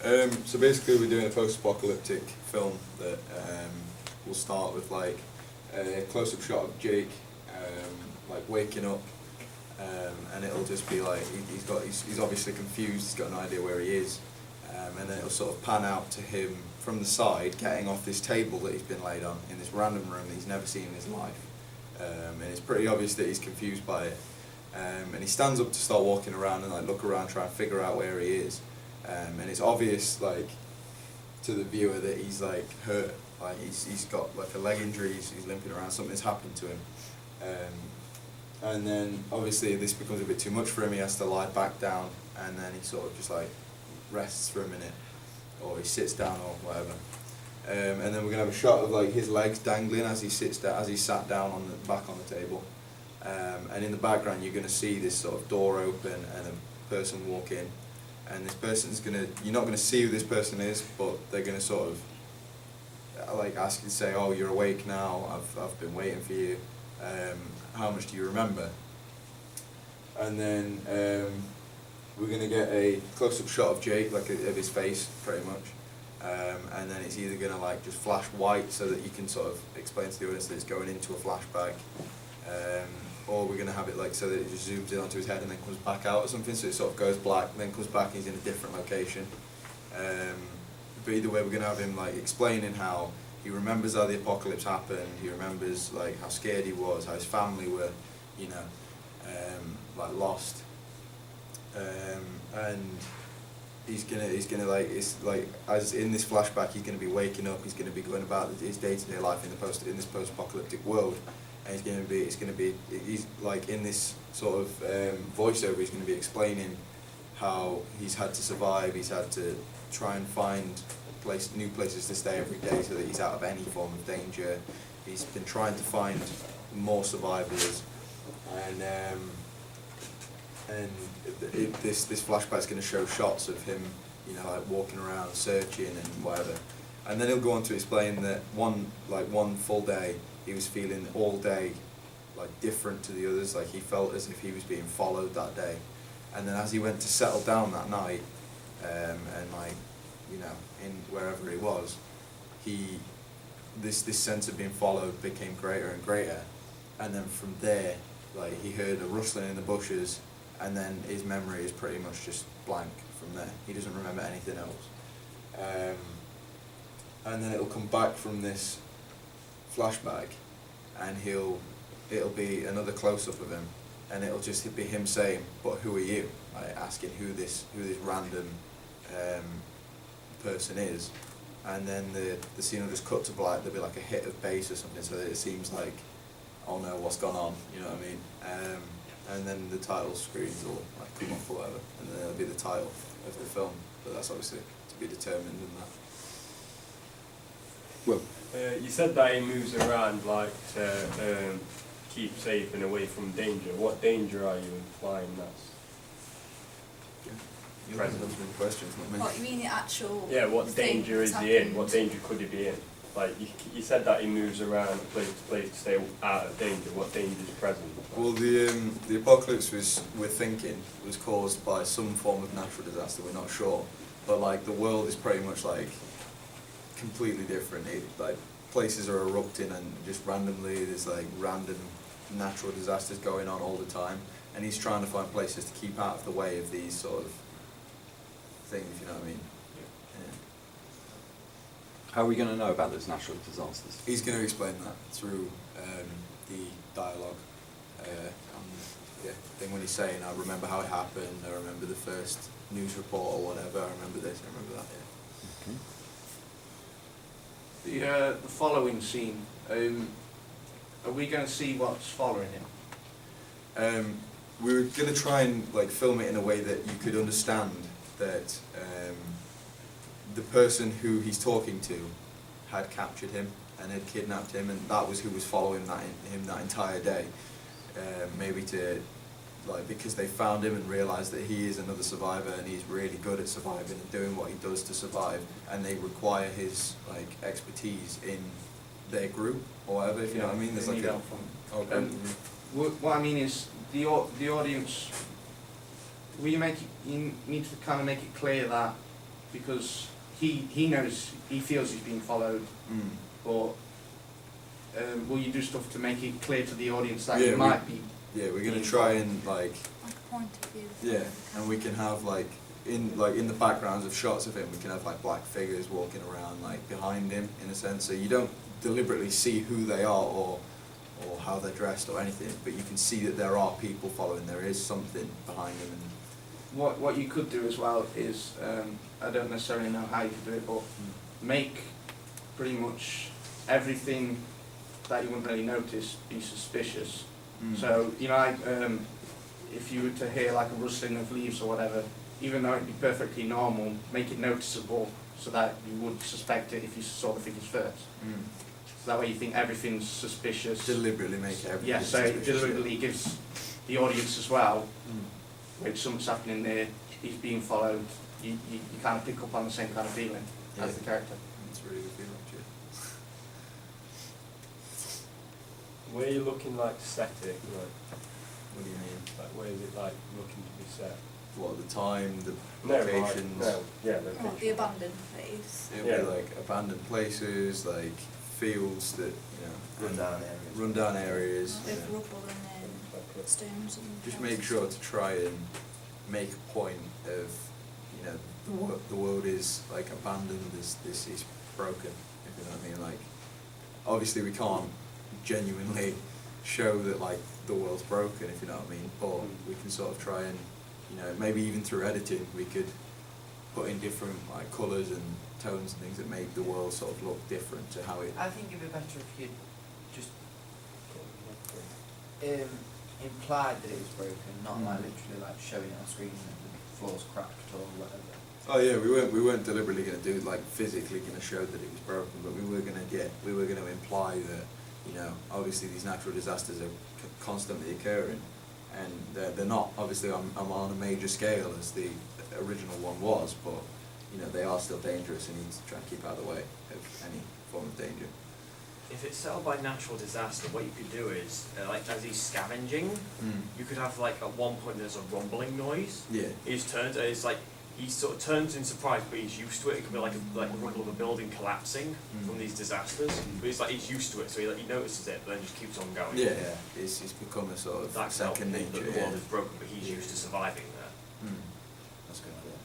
So basically we're doing a post-apocalyptic film that will start with like a close-up shot of Jake like waking up, and it'll just be like he's obviously confused, he's got no idea where he is, and then it'll sort of pan out to him from the side getting off this table that he's been laid on in this random room that he's never seen in his life, and it's pretty obvious that he's confused by it, and he stands up to start walking around and like look around, try and figure out where he is. And it's obvious, like, to the viewer that he's like hurt, like he's got like a leg injury, he's limping around, something's happened to him, and then obviously this becomes a bit too much for him. He has to lie back down, and then he sort of just like rests for a minute, or he sits down or whatever, and then we're gonna have a shot of like his legs dangling as he sits down, as he sat down on the back on the table, and in the background you're gonna see this sort of door open and a person walk in. And this person's you're not gonna see who this person is, but they're gonna sort of like ask you to say, oh, you're awake now, I've been waiting for you, how much do you remember? And then we're gonna get a close-up shot of Jake, like of his face, pretty much, and then it's either gonna like just flash white so that you can sort of explain to the audience that it's going into a flashback, or we're going to have it like so that it just zooms in onto his head and then comes back out or something, so it sort of goes black, then comes back and he's in a different location. But either way, we're going to have him like explaining how he remembers how the apocalypse happened, he remembers like how scared he was, how his family were, you know, like lost, and he's gonna like, it's like as in this flashback he's going to be waking up, he's going to be going about his day-to-day life in this post-apocalyptic world. And he's like in this sort of voiceover, he's going to be explaining how he's had to survive, he's had to try and find new places to stay every day so that he's out of any form of danger. He's been trying to find more survivors, and this flashback's going to show shots of him, you know, like walking around searching and whatever. And then he'll go on to explain that one full day he was feeling all day like different to the others, like he felt as if he was being followed that day. And then as he went to settle down that night, and like, you know, in wherever he was, this sense of being followed became greater and greater. And then from there, like he heard a rustling in the bushes, and then his memory is pretty much just blank from there. He doesn't remember anything else. And then it'll come back from this flashback, and it'll be another close-up of him, and it'll just be him saying, but who are you? Like asking who this random person is, and then the scene will just cut to black. There'll be like a hit of bass or something, so that it seems like, oh no, what's gone on, you know what I mean? And then the title screens will like come up or whatever, and then it'll be the title of the film, but that's obviously to be determined in that. Well, you said that he moves around like to keep safe and away from danger. What danger are you implying that's present? Questions, not me. What, you mean the actual... Yeah, what danger is he in? What danger could he be in? Like, you said that he moves around place to place to stay out of danger. What danger is present? Well, the apocalypse we're thinking was caused by some form of natural disaster, we're not sure. But like the world is pretty much like completely different. Like places are erupting and just randomly there's like random natural disasters going on all the time, and he's trying to find places to keep out of the way of these sort of things, you know what I mean? Yeah. how are we going to know about those natural disasters? He's going to explain that through the dialogue. Yeah, then when he's saying, I remember how it happened, I remember the first news report or whatever, I remember this, I remember that, yeah. The following scene, are we going to see what's following him? We were going to try and like film it in a way that you could understand that the person who he's talking to had captured him and had kidnapped him, and that was who was following him that entire day. Maybe to, like, because they found him and realised that he is another survivor and he's really good at surviving and doing what he does to survive, and they require his like expertise in their group or whatever, if you know what I mean. There's like a what I mean is the audience. You need to kind of make it clear that because he knows, he feels he's being followed, but will you do stuff to make it clear to the audience that it might be? Yeah, we're gonna try and like a point of view. yeah, and we can have like in the backgrounds of shots of him, we can have like black figures walking around like behind him in a sense, so you don't deliberately see who they are or how they're dressed or anything, but you can see that there are people following. There is something behind them. And What you could do as well is, I don't necessarily know how you could do it, but make pretty much everything that you wouldn't really notice be suspicious. So, you know, like, if you were to hear like a rustling of leaves or whatever, even though it'd be perfectly normal, make it noticeable so that you would suspect it if you saw the figures first. So that way you think everything's suspicious. Deliberately make everything Yeah, so it suspicious. deliberately gives the audience as well, which something's happening there, he's being followed, you kind of pick up on the same kind of feeling as the character. It's really good feeling, actually. Where are you looking like to set it? Like, What do you mean? like where is it like looking to be set? What, the time, the No, locations? no, yeah, Oh, locations. the abandoned place. It'll Yeah. be like abandoned places, like fields that, you know, Rundown areas. rundown areas. you With know. rubble and stones and Just make sure to try and make a point of, you know, the world is like abandoned, this is broken, if you know what I mean. Like, obviously we can't genuinely show that like the world's broken, if you know what I mean, but we can sort of try and, you know, maybe even through editing we could put in different like colours and tones and things that make the world sort of look different to how it. I think it'd be better if you just implied that it was broken, not like literally like showing it on screen that the floor's cracked or whatever. Oh yeah, we weren't deliberately going to do like physically going to show that it was broken, but we were going to imply that, you know, obviously these natural disasters are constantly occurring, and they're not obviously on a major scale as the original one was, but you know they are still dangerous, and you need to try and keep out of the way of any form of danger. If it's settled by natural disaster, what you could do is, like as he's scavenging, you could have like at one point there's a rumbling noise. Yeah. He's turned, it's like he sort of turns in surprise, but he's used to it. It could be like a rumble of a building collapsing from these disasters, but he's used to it, so he notices it, but then just keeps on going. Yeah, it's become a sort of That's second helpful, nature. that the world is broken, but he's used to surviving there. That's a good idea.